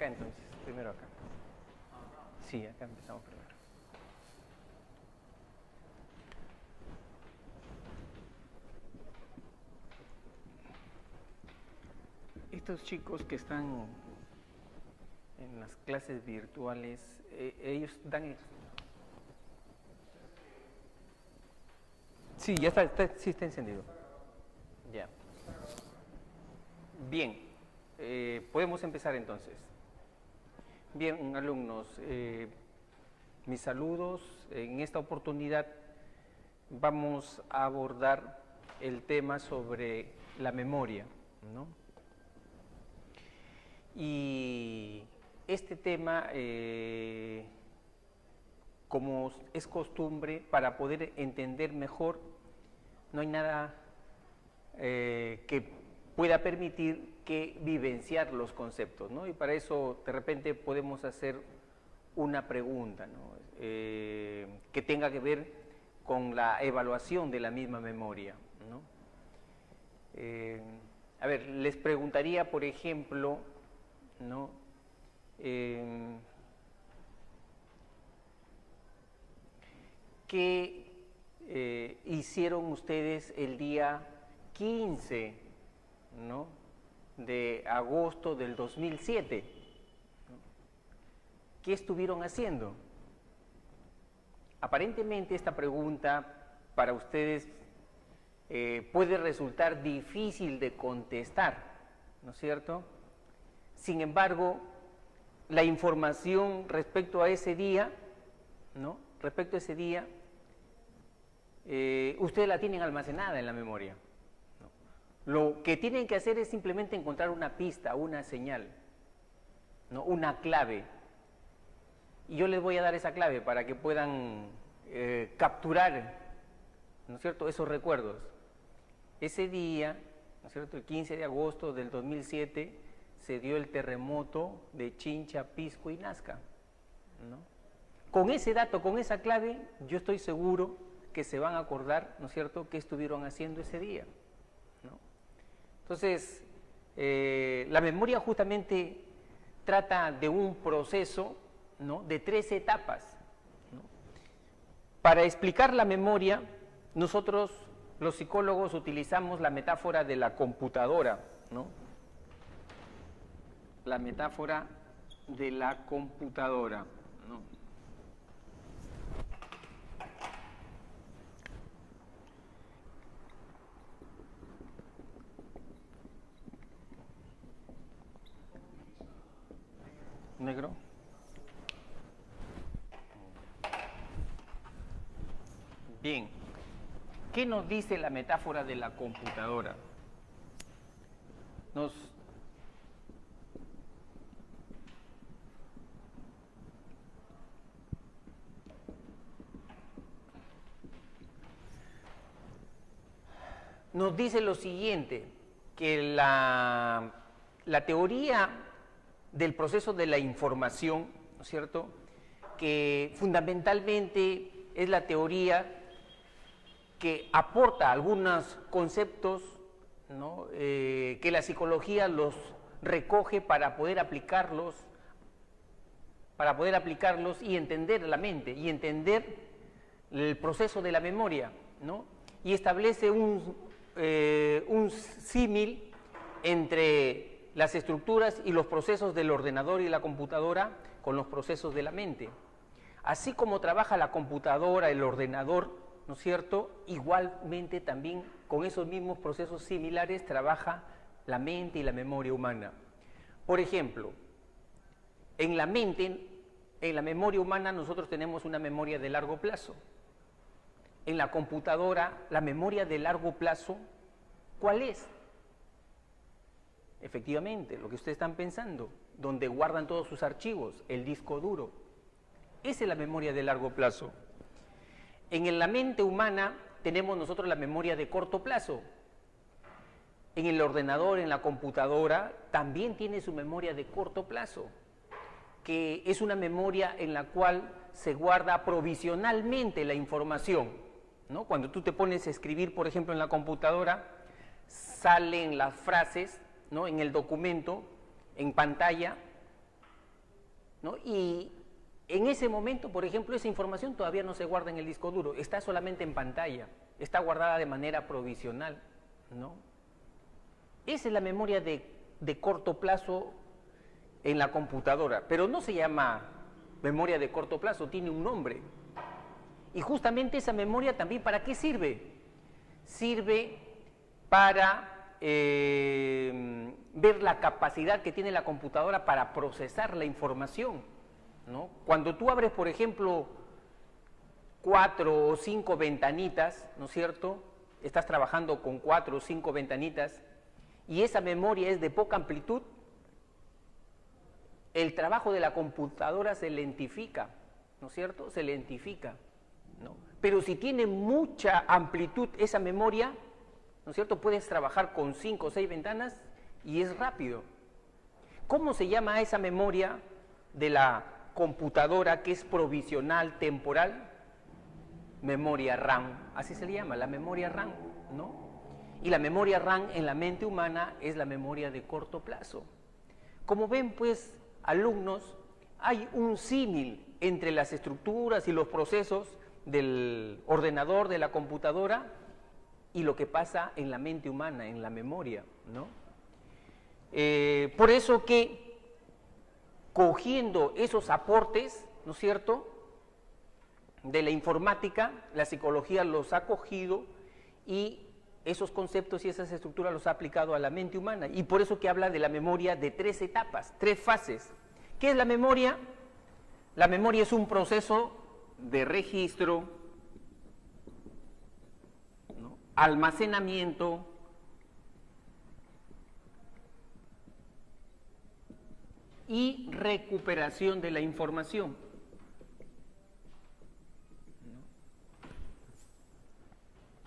acá entonces, primero acá. Sí, acá empezamos primero. Estos chicos que están en las clases virtuales, ellos dan... Sí, ya sí está encendido. Ya. Bien, podemos empezar entonces. Bien, alumnos, mis saludos. En esta oportunidad vamos a abordar el tema sobre la memoria, ¿no? Y este tema, como es costumbre, para poder entender mejor, no hay nada que pueda permitir que vivenciar los conceptos, ¿no? Y para eso, de repente, podemos hacer una pregunta, ¿no? Que tenga que ver con la evaluación de la misma memoria, ¿no? A ver, les preguntaría, por ejemplo, ¿no? ¿Qué hicieron ustedes el día 15, ¿no?, de agosto del 2007? ¿Qué estuvieron haciendo? Aparentemente esta pregunta para ustedes puede resultar difícil de contestar, ¿no es cierto? Sin embargo, la información respecto a ese día, ¿no?, respecto a ese día, ustedes la tienen almacenada en la memoria, ¿no? Lo que tienen que hacer es simplemente encontrar una pista, una señal, ¿no?, una clave. Y yo les voy a dar esa clave para que puedan capturar, ¿no es cierto?, esos recuerdos. Ese día, ¿no es cierto?, el 15 de agosto del 2007, se dio el terremoto de Chincha, Pisco y Nazca, ¿no? Con ese dato, con esa clave, yo estoy seguro que se van a acordar, ¿no es cierto?, qué estuvieron haciendo ese día, ¿no? Entonces, la memoria justamente trata de un proceso, ¿no?, de 3 etapas, ¿no? Para explicar la memoria, nosotros, los psicólogos, utilizamos la metáfora de la computadora, ¿no? La metáfora de la computadora, ¿no? ¿Negro? Bien. ¿Qué nos dice la metáfora de la computadora? Nos dice lo siguiente, que la teoría del proceso de la información, ¿no es cierto?, que fundamentalmente es la teoría que aporta algunos conceptos, ¿no?, que la psicología los recoge para poder aplicarlos y entender la mente y entender el proceso de la memoria, ¿no? Y establece un símil entre las estructuras y los procesos del ordenador y la computadora con los procesos de la mente. Así como trabaja la computadora, el ordenador, ¿no es cierto?, igualmente también con esos mismos procesos similares trabaja la mente y la memoria humana. Por ejemplo, en la mente, en la memoria humana, nosotros tenemos una memoria de largo plazo. En la computadora, la memoria de largo plazo, ¿cuál es? Efectivamente, lo que ustedes están pensando, donde guardan todos sus archivos, el disco duro. Esa es la memoria de largo plazo. En la mente humana tenemos nosotros la memoria de corto plazo. En el ordenador, en la computadora, también tiene su memoria de corto plazo, que es una memoria en la cual se guarda provisionalmente la información, ¿no? Cuando tú te pones a escribir, por ejemplo, en la computadora, salen las frases, ¿no?, en el documento, en pantalla, ¿no? Y en ese momento, por ejemplo, esa información todavía no se guarda en el disco duro, está solamente en pantalla, está guardada de manera provisional, ¿no? Esa es la memoria de corto plazo en la computadora, pero no se llama memoria de corto plazo, tiene un nombre. Y justamente esa memoria también, ¿para qué sirve? Sirve para ver la capacidad que tiene la computadora para procesar la información, ¿no? Cuando tú abres, por ejemplo, 4 o 5 ventanitas, ¿no es cierto? Estás trabajando con 4 o 5 ventanitas y esa memoria es de poca amplitud, el trabajo de la computadora se lentifica, ¿no es cierto? Se lentifica, ¿no? Pero si tiene mucha amplitud esa memoria, ¿no es cierto? Puedes trabajar con 5 o 6 ventanas y es rápido. ¿Cómo se llama esa memoria de la computadora que es provisional, temporal? Memoria RAM, así se le llama, la memoria RAM, ¿no? Y la memoria RAM en la mente humana es la memoria de corto plazo. Como ven, pues, alumnos, hay un símil entre las estructuras y los procesos del ordenador, de la computadora, y lo que pasa en la mente humana, en la memoria, ¿no? Por eso que, cogiendo esos aportes, ¿no es cierto?, de la informática, la psicología los ha cogido y esos conceptos y esas estructuras los ha aplicado a la mente humana. Y por eso que habla de la memoria de 3 etapas, 3 fases. ¿Qué es la memoria? La memoria es un proceso de registro, ¿no?, almacenamiento, y recuperación de la información.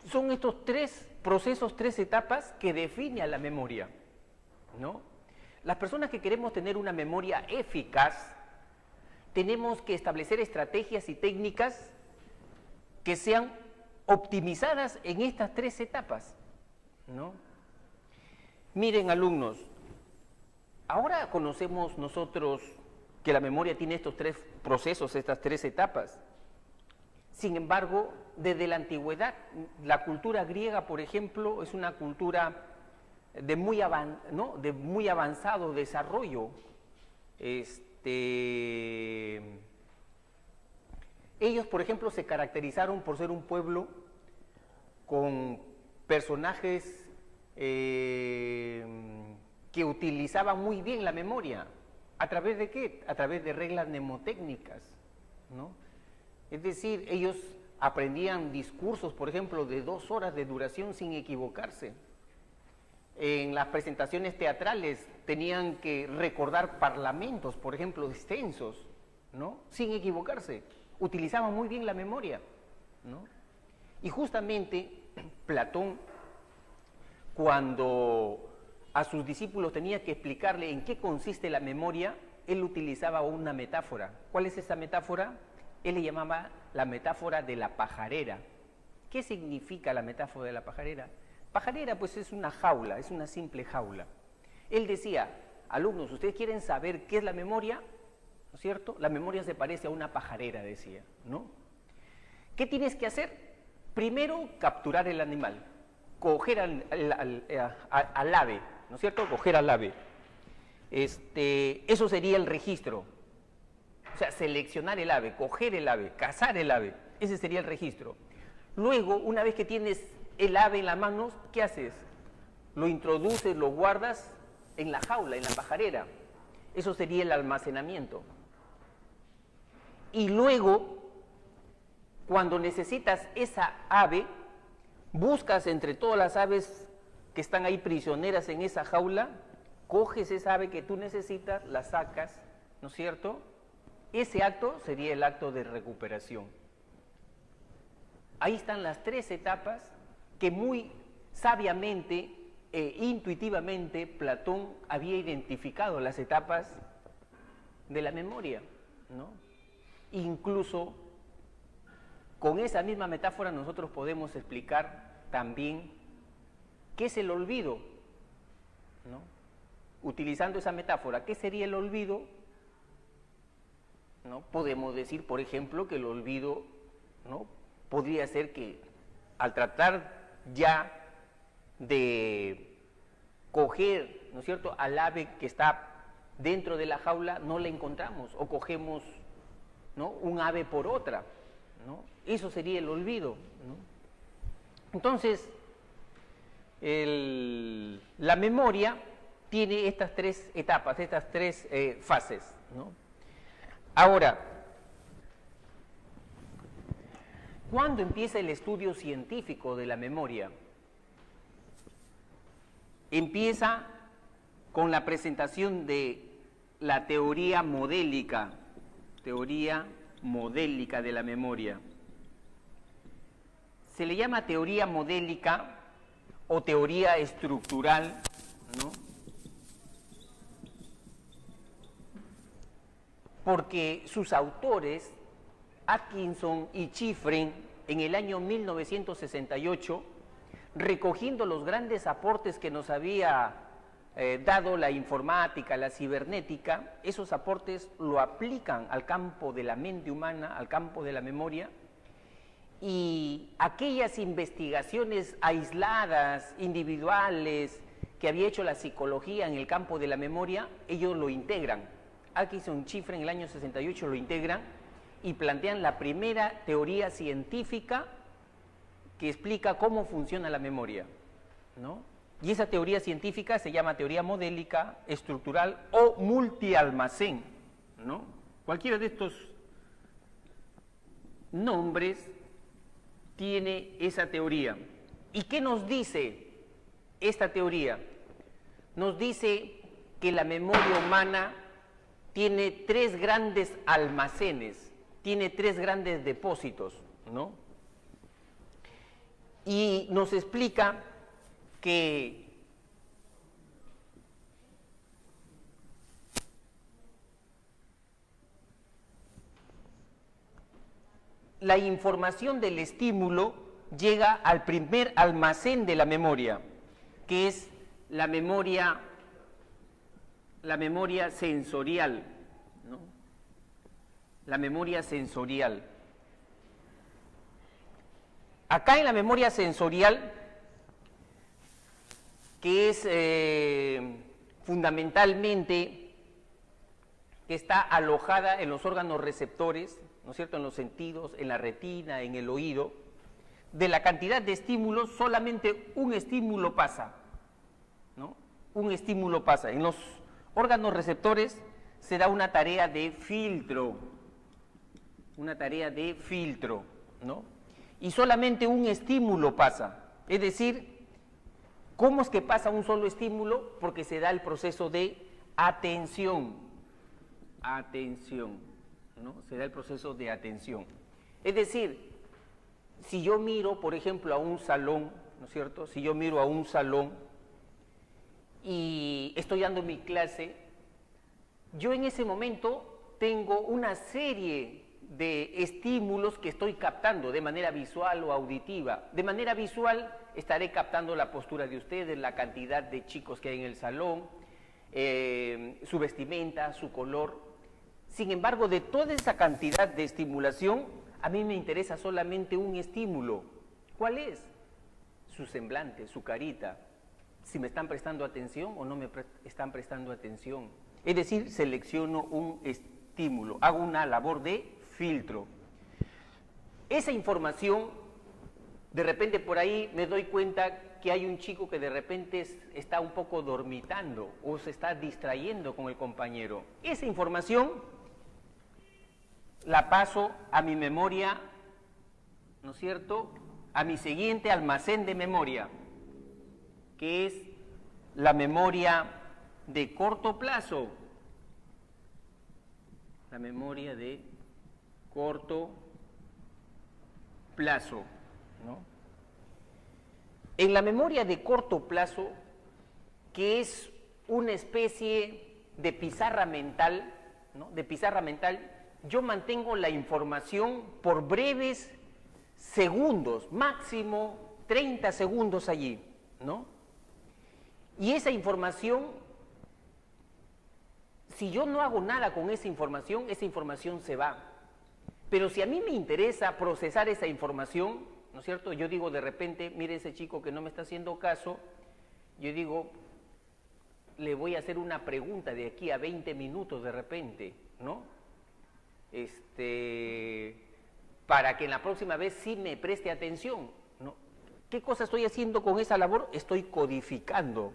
Son estos 3 procesos, 3 etapas que definen a la memoria, ¿no? Las personas que queremos tener una memoria eficaz, tenemos que establecer estrategias y técnicas que sean optimizadas en estas 3 etapas, ¿no? Miren, alumnos, ahora conocemos nosotros que la memoria tiene estos 3 procesos, estas 3 etapas. Sin embargo, desde la antigüedad, la cultura griega, por ejemplo, es una cultura de muy avanzado desarrollo. Ellos, por ejemplo, se caracterizaron por ser un pueblo con personajes que utilizaban muy bien la memoria. ¿A través de qué? A través de reglas mnemotécnicas, ¿no? Es decir, ellos aprendían discursos, por ejemplo, de 2 horas de duración sin equivocarse. En las presentaciones teatrales tenían que recordar parlamentos, por ejemplo, extensos, ¿no?, sin equivocarse. Utilizaban muy bien la memoria, ¿no? Y justamente Platón, cuando a sus discípulos tenía que explicarle en qué consiste la memoria, él utilizaba una metáfora. ¿Cuál es esa metáfora? Él le llamaba la metáfora de la pajarera. ¿Qué significa la metáfora de la pajarera? Pajarera, pues, es una jaula, es una simple jaula. Él decía, alumnos, ¿ustedes quieren saber qué es la memoria? ¿No es cierto? La memoria se parece a una pajarera, decía, ¿no? ¿Qué tienes que hacer? Primero, capturar el animal, coger al ave, ¿no es cierto? Coger al ave. Eso sería el registro. O sea, seleccionar el ave, coger el ave, cazar el ave, ese sería el registro. Luego, una vez que tienes el ave en las manos, ¿qué haces? Lo introduces, lo guardas en la jaula, en la pajarera. Eso sería el almacenamiento. Y luego, cuando necesitas esa ave, buscas entre todas las aves que están ahí prisioneras en esa jaula, coges esa ave que tú necesitas, la sacas, ¿no es cierto? Ese acto sería el acto de recuperación. Ahí están las 3 etapas que muy sabiamente e intuitivamente Platón había identificado, las etapas de la memoria, ¿no? Incluso con esa misma metáfora nosotros podemos explicar también qué es el olvido, ¿no? Utilizando esa metáfora, ¿qué sería el olvido? ¿no? Podemos decir, por ejemplo, que el olvido, ¿no?, podría ser que al tratar ya de coger, ¿no es cierto?, al ave que está dentro de la jaula, no la encontramos, o cogemos, ¿no?, un ave por otra, ¿no? Eso sería el olvido, ¿no? Entonces, la memoria tiene estas tres etapas, estas tres fases, ¿no? Ahora, ¿cuándo empieza el estudio científico de la memoria? Empieza con la presentación de la teoría modélica de la memoria. Se le llama teoría modélica o teoría estructural, ¿no?, porque sus autores, Atkinson y Shiffrin, en el año 1968, recogiendo los grandes aportes que nos había dado la informática, la cibernética, esos aportes lo aplican al campo de la mente humana, al campo de la memoria, y aquellas investigaciones aisladas, individuales, que había hecho la psicología en el campo de la memoria, ellos lo integran. Atkinson y Shiffrin en el año 68 lo integran y plantean la primera teoría científica que explica cómo funciona la memoria, ¿no? Y esa teoría científica se llama teoría modélica, estructural o multialmacén, ¿no? Cualquiera de estos nombres tiene esa teoría. ¿Y qué nos dice esta teoría? Nos dice que la memoria humana tiene tres grandes almacenes, tiene tres grandes depósitos, ¿no? Y nos explica que la información del estímulo llega al primer almacén de la memoria, que es la memoria sensorial, ¿no? La memoria sensorial. Acá en la memoria sensorial, que es fundamentalmente, que está alojada en los órganos receptores, ¿no es cierto?, en los sentidos, en la retina, en el oído, de la cantidad de estímulos, solamente un estímulo pasa, ¿no? Un estímulo pasa. En los órganos receptores se da una tarea de filtro, ¿no? Y solamente un estímulo pasa. Es decir, ¿cómo es que pasa un solo estímulo? Porque se da el proceso de atención, ¿no? Se da el proceso de atención. Es decir, si yo miro, por ejemplo, a un salón, ¿no es cierto? Si yo miro a un salón y estoy dando mi clase, yo en ese momento tengo una serie de estímulos que estoy captando de manera visual o auditiva. De manera visual estaré captando la postura de ustedes, la cantidad de chicos que hay en el salón, su vestimenta, su color. Sin embargo, de toda esa cantidad de estimulación, a mí me interesa solamente un estímulo. ¿Cuál es? Su semblante, su carita. Si me están prestando atención o no me están prestando atención. Es decir, selecciono un estímulo, hago una labor de filtro. Esa información, de repente por ahí me doy cuenta que hay un chico que de repente está un poco dormitando o se está distrayendo con el compañero. Esa información la paso a mi memoria, ¿no es cierto?, a mi siguiente almacén de memoria, que es la memoria de corto plazo. La memoria de corto plazo, ¿no? En la memoria de corto plazo, que es una especie de pizarra mental, ¿no?, de pizarra mental, yo mantengo la información por breves segundos, máximo 30 segundos allí, ¿no? Y esa información si yo no hago nada con esa información se va. Pero si a mí me interesa procesar esa información, ¿no es cierto? Yo digo de repente, mire ese chico que no me está haciendo caso, yo digo, le voy a hacer una pregunta de aquí a 20 minutos de repente, ¿no? Para que en la próxima vez sí me preste atención, ¿no? ¿Qué cosa estoy haciendo con esa labor? Estoy codificando,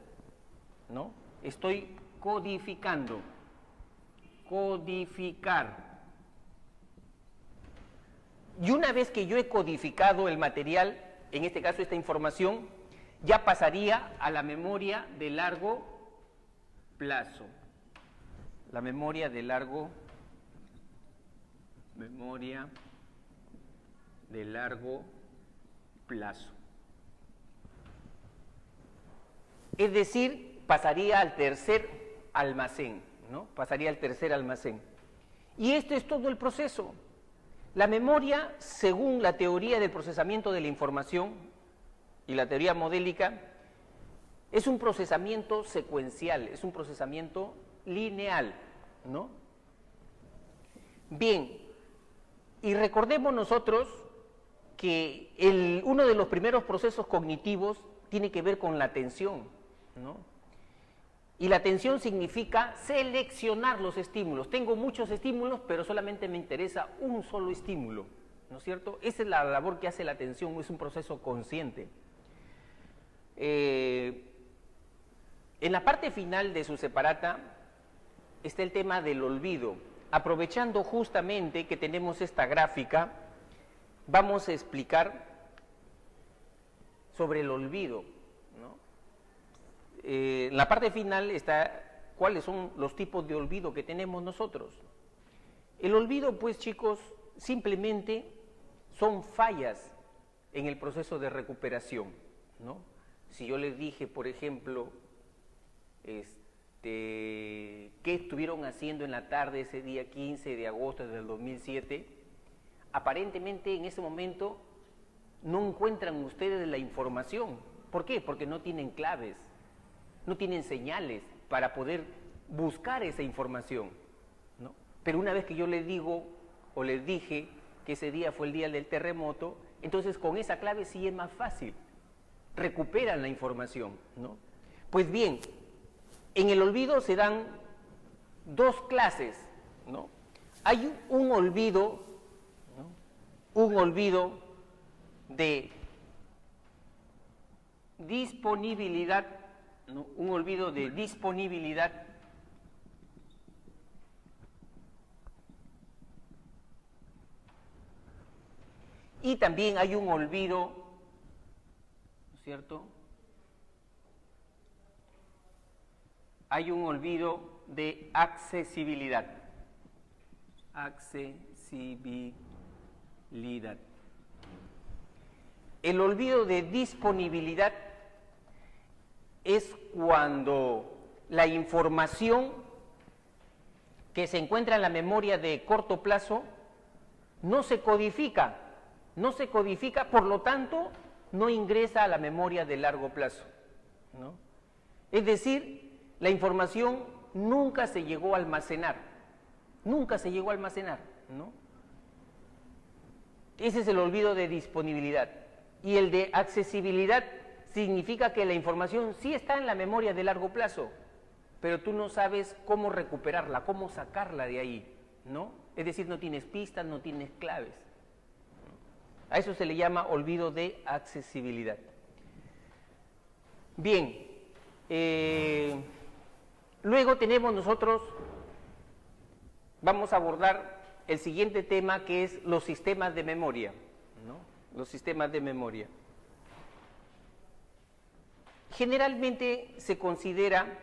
¿no? Estoy codificando. Codificar. Y una vez que yo he codificado el material, en este caso esta información, ya pasaría a la memoria de largo plazo. La memoria de largo plazo. Es decir, pasaría al tercer almacén, ¿no? Pasaría al tercer almacén. Y este es todo el proceso. La memoria, según la teoría del procesamiento de la información y la teoría modélica, es un procesamiento secuencial, es un procesamiento lineal, ¿no? Bien, y recordemos nosotros que uno de los primeros procesos cognitivos tiene que ver con la atención, ¿no? Y la atención significa seleccionar los estímulos. Tengo muchos estímulos, pero solamente me interesa un solo estímulo, ¿no es cierto? Esa es la labor que hace la atención, es un proceso consciente. En la parte final de su separata está el tema del olvido. Aprovechando justamente que tenemos esta gráfica, vamos a explicar sobre el olvido, ¿no? En la parte final está cuáles son los tipos de olvido que tenemos nosotros. El olvido, pues chicos, simplemente son fallas en el proceso de recuperación, ¿no? Si yo les dije, por ejemplo, ¿qué estuvieron haciendo en la tarde ese día 15 de agosto del 2007? Aparentemente en ese momento no encuentran ustedes la información. ¿Por qué? Porque no tienen claves, no tienen señales para poder buscar esa información, ¿no? Pero una vez que yo les digo o les dije que ese día fue el día del terremoto, entonces con esa clave sí es más fácil, recuperan la información, ¿no? Pues bien, en el olvido se dan dos clases, ¿no? Hay un olvido, ¿no? Un olvido de disponibilidad, ¿no? Un olvido de disponibilidad y también hay un olvido, ¿no es cierto? Hay un olvido de accesibilidad. Accesibilidad. El olvido de disponibilidad es cuando la información que se encuentra en la memoria de corto plazo no se codifica, por lo tanto, no ingresa a la memoria de largo plazo, ¿no? Es decir, la información nunca se llegó a almacenar, ¿no? Ese es el olvido de disponibilidad. Y el de accesibilidad significa que la información sí está en la memoria de largo plazo, pero tú no sabes cómo recuperarla, cómo sacarla de ahí, ¿no? Es decir, no tienes pistas, no tienes claves. A eso se le llama olvido de accesibilidad. Bien, luego tenemos nosotros, vamos a abordar el siguiente tema, que es los sistemas de memoria, ¿no? Los sistemas de memoria. Generalmente se considera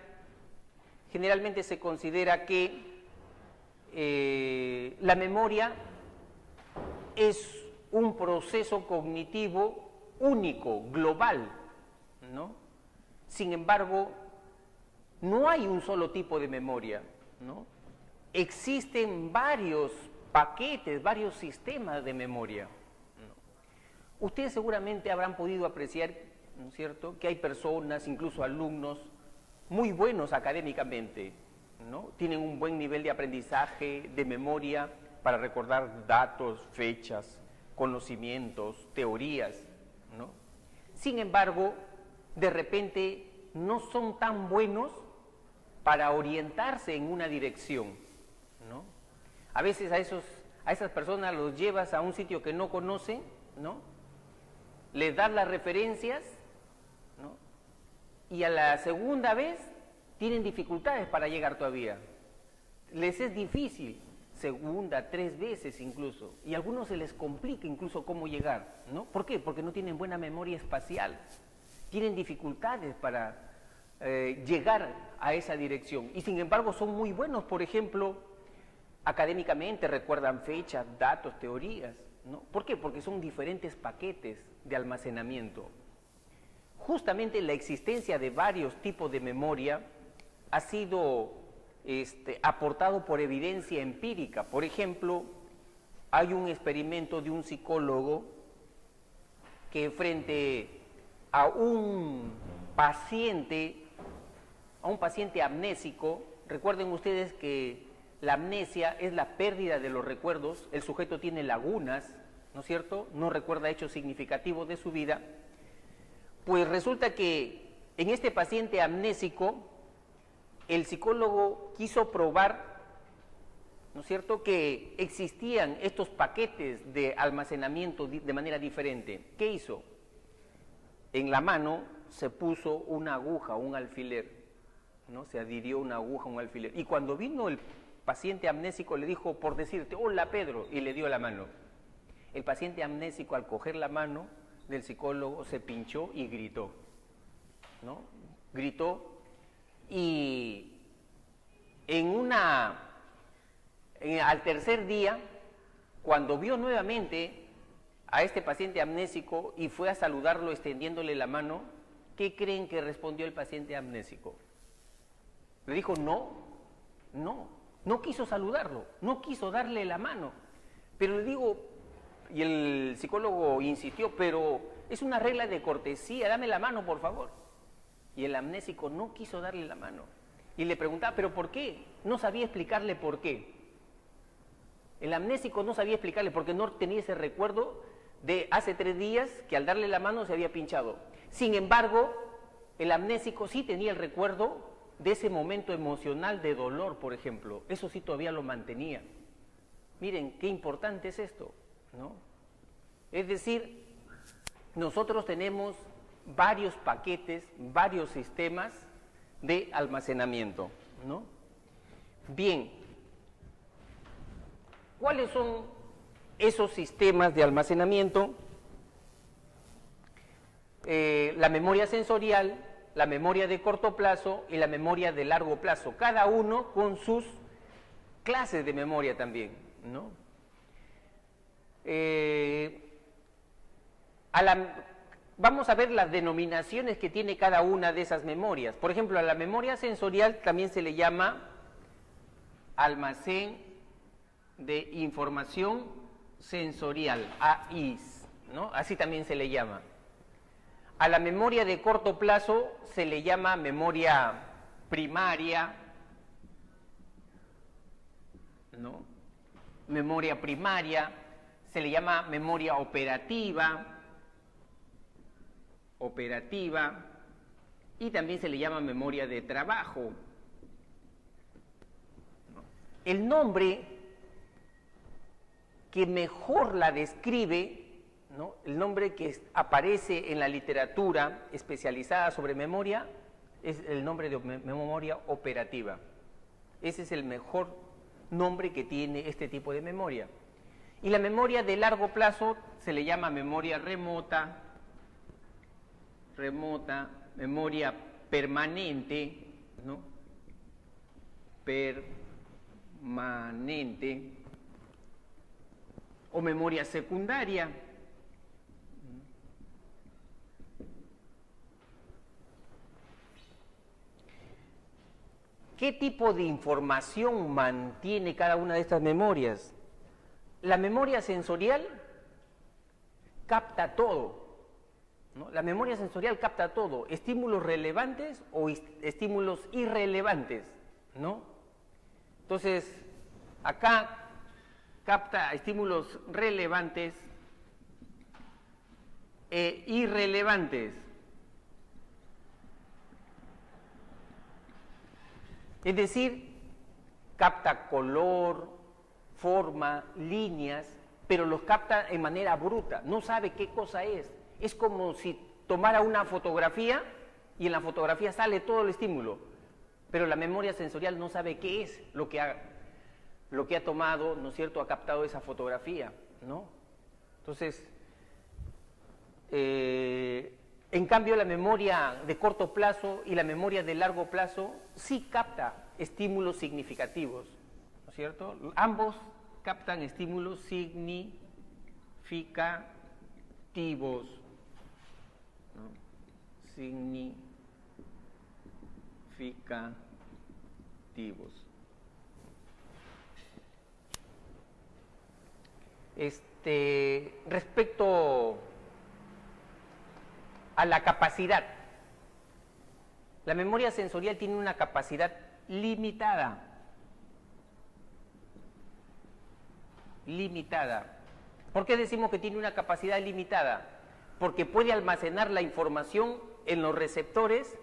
que la memoria es un proceso cognitivo único, global, ¿no? Sin embargo, no hay un solo tipo de memoria, ¿no? Existen varios paquetes, varios sistemas de memoria, ¿no? Ustedes seguramente habrán podido apreciar, ¿no es cierto?, que hay personas, incluso alumnos, muy buenos académicamente, ¿no? Tienen un buen nivel de aprendizaje, de memoria, para recordar datos, fechas, conocimientos, teorías, ¿no? Sin embargo, de repente no son tan buenos para orientarse en una dirección, ¿no? A veces a esas personas los llevas a un sitio que no conocen, ¿no? Les das las referencias, ¿no? Y a la segunda vez tienen dificultades para llegar todavía. Les es difícil, segunda, 3 veces incluso, y a algunos se les complica incluso cómo llegar, ¿no? ¿Por qué? Porque no tienen buena memoria espacial, tienen dificultades para llegar a esa dirección, y sin embargo son muy buenos, por ejemplo, académicamente, recuerdan fechas, datos, teorías, ¿no? ¿Por qué? Porque son diferentes paquetes de almacenamiento. Justamente la existencia de varios tipos de memoria ha sido aportado por evidencia empírica. Por ejemplo, hay un experimento de un psicólogo que frente a un paciente amnésico, recuerden ustedes que la amnesia es la pérdida de los recuerdos, el sujeto tiene lagunas, ¿no es cierto? No recuerda hechos significativos de su vida. Pues resulta que en este paciente amnésico, el psicólogo quiso probar, ¿no es cierto?, que existían estos paquetes de almacenamiento de manera diferente. ¿Qué hizo? En la mano se puso una aguja, un alfiler, ¿no? Se adhirió una aguja, un alfiler. Y cuando vino el paciente amnésico le dijo, por decirte, hola Pedro, y le dio la mano. El paciente amnésico, al coger la mano del psicólogo, se pinchó y gritó, ¿no? Gritó, y al tercer día, cuando vio nuevamente a este paciente amnésico y fue a saludarlo extendiéndole la mano, ¿qué creen que respondió el paciente amnésico? Le dijo, no quiso saludarlo, no quiso darle la mano. Pero le digo, y el psicólogo insistió, pero es una regla de cortesía, dame la mano, por favor. Y el amnésico no quiso darle la mano. Y le preguntaba, ¿pero por qué? No sabía explicarle por qué. El amnésico no sabía explicarle porque no tenía ese recuerdo de hace 3 días que al darle la mano se había pinchado. Sin embargo, el amnésico sí tenía el recuerdo de ese momento emocional de dolor, por ejemplo. Eso sí todavía lo mantenía. Miren, qué importante es esto, ¿no? Es decir, nosotros tenemos varios paquetes, varios sistemas de almacenamiento, ¿no? Bien, ¿cuáles son esos sistemas de almacenamiento? La memoria sensorial, la memoria de corto plazo y la memoria de largo plazo, cada uno con sus clases de memoria también, ¿no? Vamos a ver las denominaciones que tiene cada una de esas memorias. Por ejemplo, a la memoria sensorial también se le llama almacén de información sensorial, AIS, ¿no? Así también se le llama. A la memoria de corto plazo se le llama memoria primaria, ¿no? Memoria primaria, se le llama memoria operativa, y también se le llama memoria de trabajo. El nombre que mejor la describe, ¿no? El nombre que aparece en la literatura especializada sobre memoria es el nombre de memoria operativa. Ese es el mejor nombre que tiene este tipo de memoria. Y la memoria de largo plazo se le llama memoria remota, memoria permanente, ¿no? Permanente, o memoria secundaria. ¿Qué tipo de información mantiene cada una de estas memorias? La memoria sensorial capta todo, ¿no? La memoria sensorial capta todo, estímulos relevantes o estímulos irrelevantes, ¿no? Entonces, acá capta estímulos relevantes e irrelevantes. Es decir, capta color, forma, líneas, pero los capta en manera bruta, no sabe qué cosa es. Es como si tomara una fotografía y en la fotografía sale todo el estímulo, pero la memoria sensorial no sabe qué es lo que ha tomado, ¿no es cierto?, ha captado esa fotografía, ¿no? Entonces, en cambio la memoria de corto plazo y la memoria de largo plazo sí capta estímulos significativos, ¿no es cierto? Ambos captan estímulos significativos, ¿no? Significativos. Respecto a la capacidad, la memoria sensorial tiene una capacidad limitada. ¿Por qué decimos que tiene una capacidad limitada? Porque puede almacenar la información en los receptores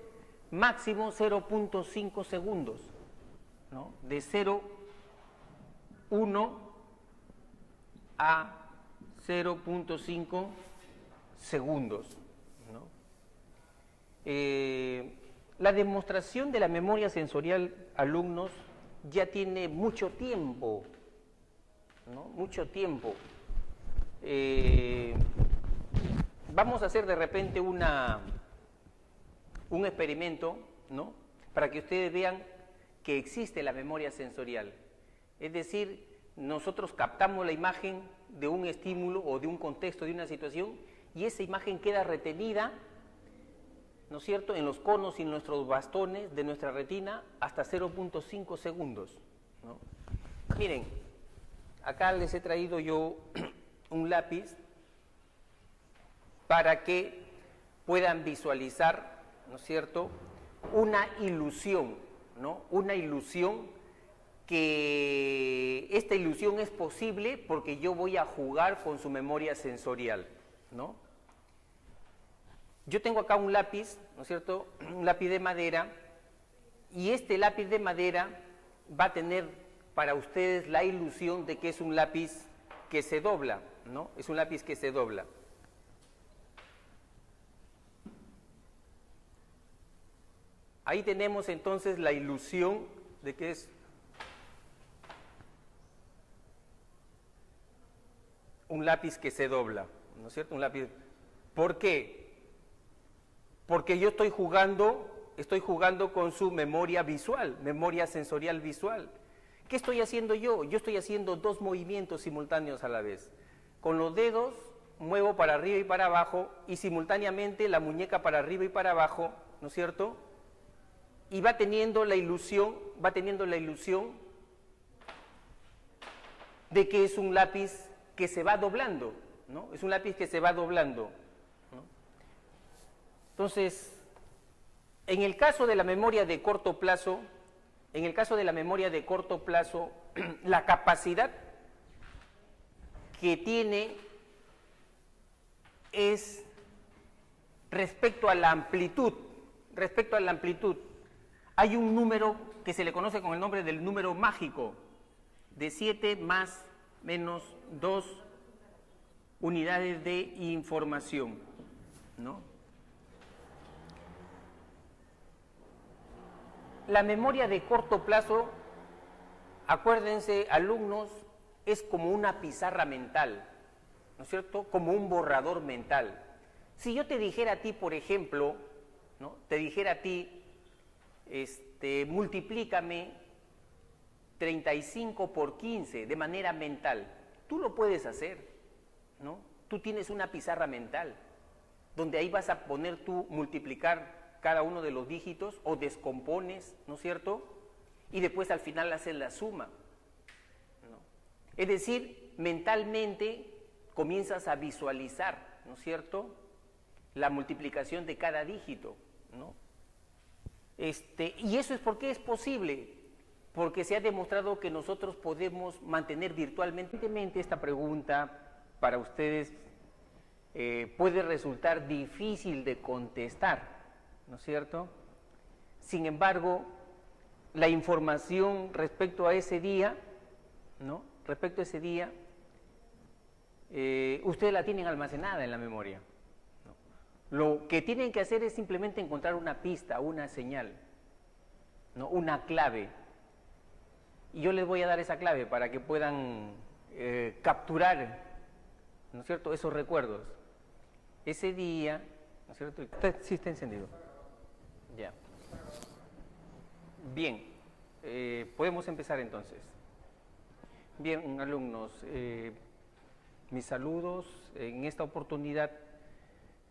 máximo 0.5 segundos, ¿no? De 0,1 a 0.5 segundos, ¿no? La demostración de la memoria sensorial, alumnos, ya tiene mucho tiempo, ¿no? Mucho tiempo. Vamos a hacer de repente un experimento, ¿no?, para que ustedes vean que existe la memoria sensorial. Es decir, nosotros captamos la imagen de un estímulo o de un contexto, de una situación, y esa imagen queda retenida, ¿no es cierto?, en los conos y en nuestros bastones de nuestra retina hasta 0.5 segundos, ¿no? Miren, acá les he traído yo un lápiz para que puedan visualizar, ¿no es cierto?, una ilusión, ¿no? Una ilusión que esta ilusión es posible porque yo voy a jugar con su memoria sensorial, ¿no? Yo tengo acá un lápiz, ¿no es cierto?, un lápiz de madera, y este lápiz de madera va a tener para ustedes la ilusión de que es un lápiz que se dobla, ¿no? Es un lápiz que se dobla. Ahí tenemos entonces la ilusión de que es un lápiz que se dobla, ¿no es cierto? Un lápiz. ¿Por qué? Porque yo estoy jugando con su memoria visual, memoria sensorial visual. ¿Qué estoy haciendo yo? Yo estoy haciendo dos movimientos simultáneos a la vez. Con los dedos muevo para arriba y para abajo y simultáneamente la muñeca para arriba y para abajo, ¿no es cierto? Y va teniendo la ilusión de que es un lápiz que se va doblando, ¿no? Es un lápiz que se va doblando, ¿no? Entonces, en el caso de la memoria de corto plazo, la capacidad que tiene es respecto a la amplitud. Hay un número que se le conoce con el nombre del número mágico, de 7 más menos 2 unidades de información, ¿no? La memoria de corto plazo, acuérdense, alumnos, es como una pizarra mental, ¿no es cierto?, como un borrador mental. Si yo te dijera a ti, por ejemplo, ¿no?, te dijera a ti, multiplícame 35 por 15 de manera mental, tú lo puedes hacer, ¿no? Tú tienes una pizarra mental, donde ahí vas a poner tú, multiplicar cada uno de los dígitos o descompones, ¿no es cierto?, y después al final haces la suma, ¿no? Es decir, mentalmente comienzas a visualizar, ¿no es cierto?, la multiplicación de cada dígito, ¿no? Y eso es porque es posible. porque se ha demostrado que nosotros podemos mantener virtualmente. Esta pregunta para ustedes puede resultar difícil de contestar, ¿no es cierto? Sin embargo, la información respecto a ese día, ¿no? Respecto a ese día, ustedes la tienen almacenada en la memoria, ¿no? Lo que tienen que hacer es simplemente encontrar una pista, una señal, ¿no? Una clave. Y yo les voy a dar esa clave para que puedan capturar, ¿no es cierto?, esos recuerdos. Ese día, ¿no es cierto? Sí, está encendido. Ya. Bien, podemos empezar entonces. Bien, alumnos, mis saludos. En esta oportunidad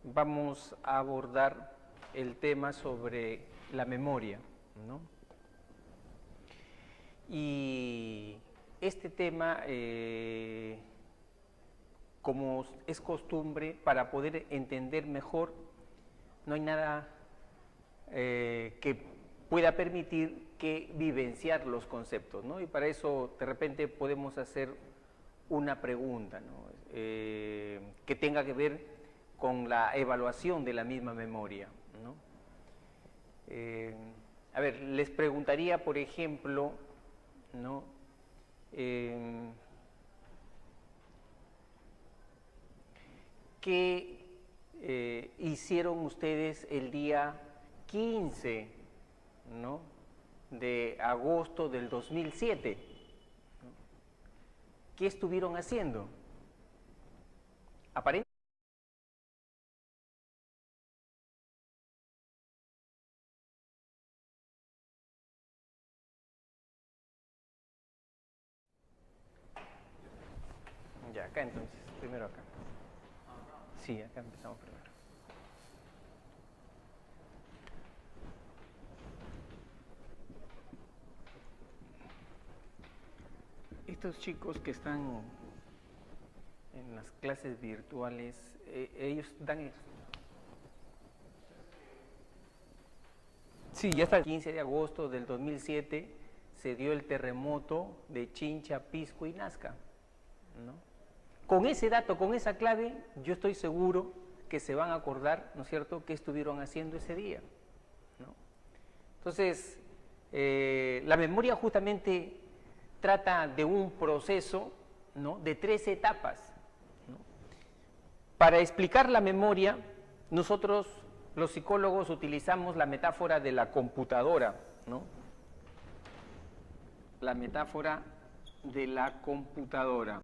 vamos a abordar el tema sobre la memoria, ¿no? Y este tema, como es costumbre, para poder entender mejor, no hay nada que pueda permitir que vivenciar los conceptos, ¿no? Y para eso, de repente, podemos hacer una pregunta, ¿no? Que tenga que ver con la evaluación de la misma memoria, ¿no? A ver, les preguntaría, por ejemplo, ¿no? ¿Qué hicieron ustedes el día 15, ¿no?, de agosto del 2007? ¿No? ¿Qué estuvieron haciendo? Aparentemente. Ya, acá entonces, primero acá. Sí, acá empezamos primero. Estos chicos que están en las clases virtuales, ellos dan... Sí, ya está. El 15 de agosto del 2007 se dio el terremoto de Chincha, Pisco y Nazca, ¿no? Con ese dato, con esa clave, yo estoy seguro que se van a acordar, ¿no es cierto?, qué estuvieron haciendo ese día, ¿no? Entonces, la memoria justamente trata de un proceso, ¿no?, de 3 etapas, ¿no? Para explicar la memoria, nosotros, los psicólogos, utilizamos la metáfora de la computadora, ¿no? La metáfora de la computadora.